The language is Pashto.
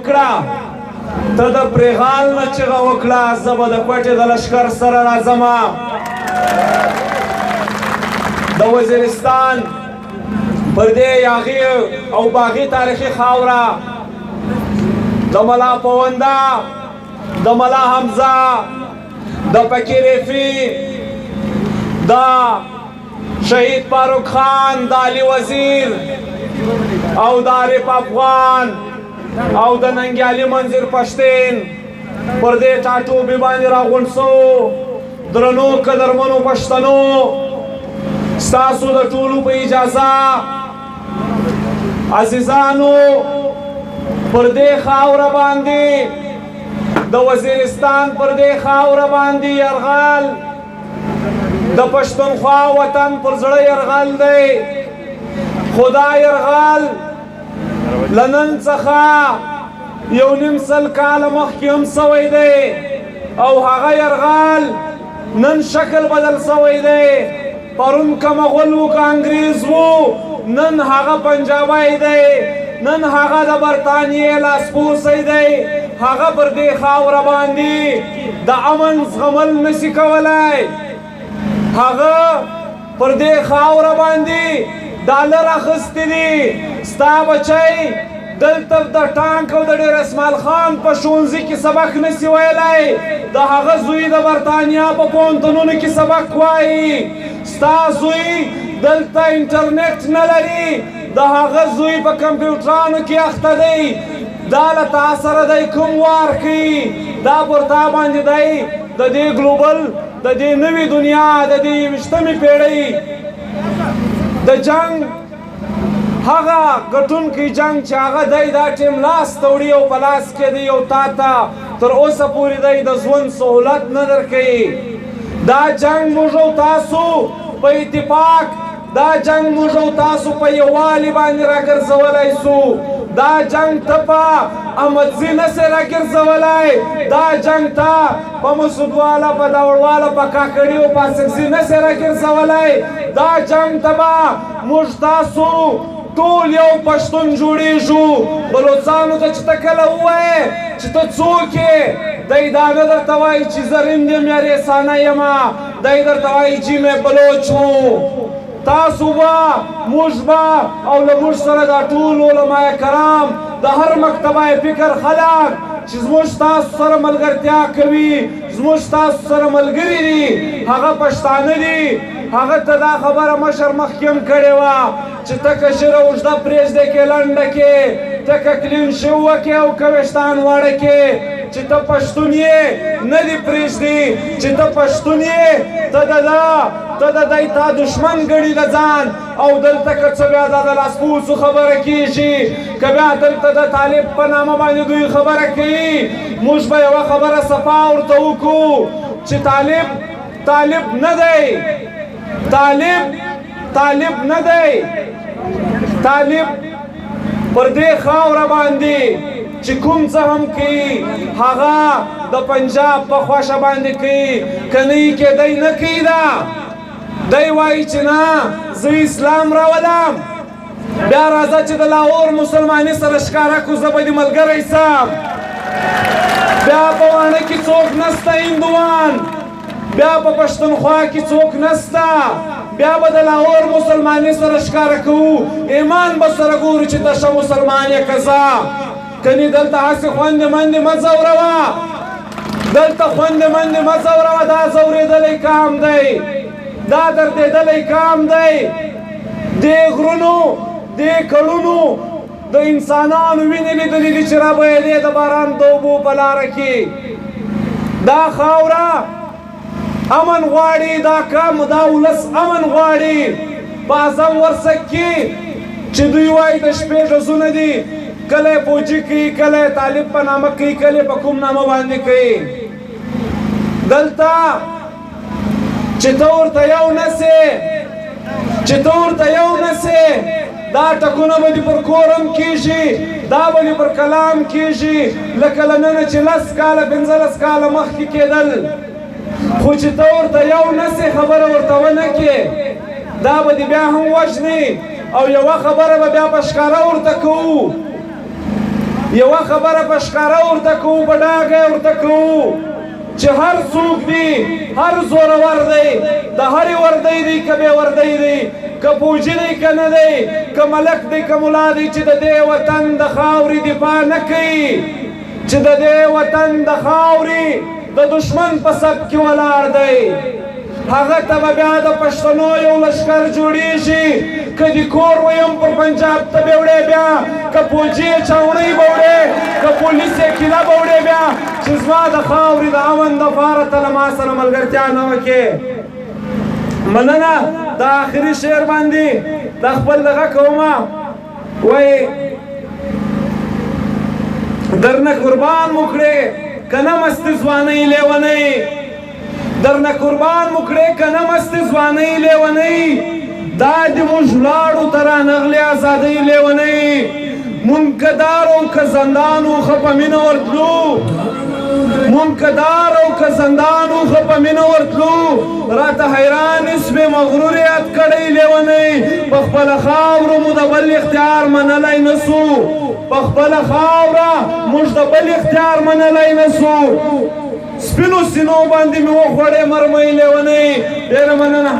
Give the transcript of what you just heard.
وکړه ته د پرېغال نه چغه وکړه زه به د کوټې د لښکر سره راځمه د وزیرستان پر دې یاغي او باغي تاریخي خاوره د ملا پونده د ملا حمزه د فقیر رفیع د شهید فاروق خان د علي وزیر او د عارف افغان او د ننګیالي منظر پښتین پر دې ټاټوبي باندې راغونډ سوو درنو قدرمنو پښتنو ستاسو د ټولو په اجازه عزیزانو پر دې خاوره باندې د وزیرستان پر دې خاوره باندې یرغل د پښتونخوا وطن پر زړه یرغل دی خدا یرغل له نن څخه یو نیم سل کاله مخکې هم سوی دی او هغه یرغل نن شکل بدل سوی دی پرون که مغول و که انګریز و نن هغه پنجابی دی نن هغه د برطانیې لاسپوڅی دی هغه پر دې خاوره باندې د امن زغمل نشي کولی هغه پر دې خاوره باندې ډالر اخیستی دي ستا بچی دلته د ټانک او د ډیر اسماعیل خان په ښوونځي کې سبق نشي ویلی د هغه زوی د برطانیا په پوهنتونونو کې سبق وایي ستا زوی دلته انټرنیټ نه لري د هغه زوی په کمپیوټرانو کې اخته دی دا له تا سره دی کوم وار کوي دا پر تا باندې دی د دې ګلوبل د دې نوې دنیا د دې یویشتمې پیړۍ د جنګ هغه ګټونکی جنګ چې هغه دی دا ټیم لاس ته وړي او په لاس کې دی او تا ته تر اوسه پورې دی د ژوند سهولت نه درکوي دا جنګ موږ او تاسو په اتفاق دا جنگ موږ او تاسو په یووالي باندې راګرځولی سو دا جنگ ته په احمدزي نسې راګرځولی دا جنگ ته په مسودواله په داوړواله په کاکړي او په اسکزي نسې راګرځولی دا جنگ ته به موږ تاسو ټول یو پښتون جوړېږو بلوڅانو ته چې ته کله ووایې چې ته څوک یې دی دا نه درته وایي چې زرین یم یا ریسانه یمه دی درته وایي چې مې بلوچ وو تاسو به موږ به او له موږ سره دا ټول علماء کرام د هر مکتبه فکر خلک چې زموږ تاسو سره ملګرتیا کوي زموږ تاسو سره ملګري دي هغه پښتانه دي هغه ته دا خبره مشر مخکې هم کړې وه چې ته که ژیره اوږده پرېږدې کې لنډه کې ته که کلین شوه کې او که ویښتان واړه کې چې ته پښتون یې نه دې پرېږدي چې ته پښتون یې ته د دی تا دشمن ګڼي د ځان او دلته که څه بیا دا د لاسپوڅو خبره کېږي که بیا دلته د طالب په نامه باندې دوی خبره کوي موږ به یوه خبره صفا ورته وکړو چې طالب نه دی طالب نه دی طالب پر دې خاوره باندې چې کوم څه هم کوي هغه د پنجاب په خوښه باندې کوي که نه یې کېدی نه کوي دا دی وایي چې نه زه اسلام راولم بیا راځه چې د لاهور مسلماني سره ښکاره کړو زه به دې ملګری سم بیا په واڼه کې څوک نسته هندوان بیا په پښتونخوا کې څوک نسته بیا به د لاهور مسلماني سره ښکاره کوو ایمان به سره ګورو چې ته ښه مسلمان یې که زه کنی دلته هسې خوندې منډې مه ځوروه دلته خوندې منډې مه ځوروه دا ځورېدلی کام دی دا دردېدلی کام دی دې غرونو دې کړونو د انسانانو وینې لیدلې دي چې رابهېدې د باران د اوبو په لاره کې دا خاوره امن غواړي دا ولس امن غواړي په اعظم ورسک کې چې دوی وایي د شپې ډزونه دي کله یې فوجي کوي کله یې طالب په نامه کوي کله یې په کوم نامه باندې کوي دلته چې ته ورته یو نسې دا ټکونه به دې پر کور هم کېږي دا به دې پر کلام کېږي لکه له ننه چې 10 کاله 15 کاله مخکې کېدل خو چې ته ورته یو نسې خبره ورته ونه کړې دا به دې بیا هم وژني او یوه خبره به بیا په ښکاره ورته کوو یوه خبره په ښکاره ورته کوو په ډاګه ورته کوو چې هر څوک دی هر زورور دی د هرې وردۍ دی که بې وردۍ دی که فوجي دی که نه دی که ملک دی که ملا دی چې د دې وطن د خاورې دفاع نه کوي چې د دې وطن د خاورې د دشمن په صف کې ولاړ دی هغه ته به بیا د پښتنو یو لښکر جوړېږي که د کور ویم پر پنجاب ته به وړې بیا که فوجي یې چاوڼۍ به وړې که پولیس یې کیله به وړې بیا چې زما د خاورې د امن دپاره ته له ما سره ملګرتیا نه وکړې مننه د آخري شعر باندې دا خپل دغه کومه وایي درنه قربان مو کړې که نه مستې ځوانۍ لیونۍ درنه قربان مو کړې که نه مستې ځوانۍ لیونۍ دا دې موږ ولاړو ته رانغلې ازادۍ لیونۍ مونږ که دار او که زندان و ښه په مینه ورتلو مونږ که دار او که زندان و ښه په مینه ورتلو راته حیران سوې مغرور یاد کړی لیونۍ په خپله خاوره مو د بل اختیار منلی نه سو په خپله خاوره موږ د بل اختیار منلی نه سو سپینو سینو باندې مې وخوړې مرمۍ لیونۍ ډېره مننه